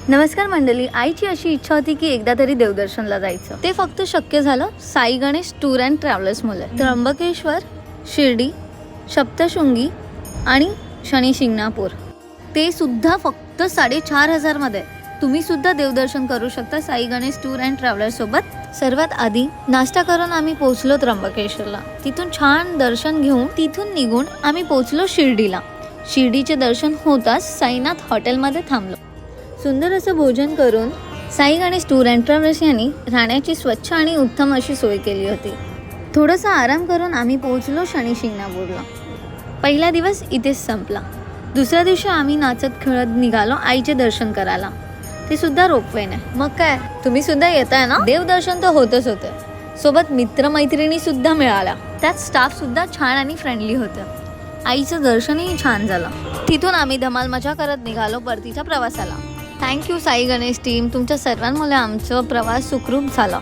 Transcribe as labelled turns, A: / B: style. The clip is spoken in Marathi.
A: नमस्कार मंडळी, आईची अशी इच्छा होती की एकदा तरी देवदर्शनला जायचं. ते फक्त शक्य झालं Sai Ganesh tour and travels मुळे. त्र्यंबकेश्वर, शिर्डी, सप्तशृंगी आणि शनी शिंगणापूर, ते सुद्धा फक्त 4,500 मध्ये. तुम्ही सुद्धा देवदर्शन करू शकता Sai Ganesh tour and travellers सोबत. सर्वात आधी नाश्ता करून आम्ही पोहोचलो त्र्यंबकेश्वरला. तिथून छान दर्शन घेऊन तिथून निघून आम्ही पोहोचलो शिर्डीला. शिर्डीचे दर्शन होताच साईनाथ हॉटेलमध्ये थांबलो. सुंदर असं भोजन करून Sai Ganesh tour and travels यांनी राहण्याची स्वच्छ आणि उत्तम अशी सोय केली होती. थोडासा आराम करून आम्ही पोहोचलो शनी शिंगणापूरला. पहिला दिवस इथेच संपला. दुसऱ्या दिवशी आम्ही नाचत खेळत निघालो आईचे दर्शन करायला, ते सुद्धा रोपवेने. मग काय, तुम्ही सुद्धा येताय ना? देवदर्शन तर होतच होते, सोबत मित्रमैत्रिणी सुद्धा मिळाल्या. त्यात स्टाफ सुद्धा छान आणि फ्रेंडली होतं. आईचं दर्शनही छान झालं. तिथून आम्ही धमाल मजा करत निघालो परतीच्या प्रवासाला. थँक्यू साई गणेश टीम, तुमच्या सर्वांमुळे आमचा प्रवास सुखरूप झाला.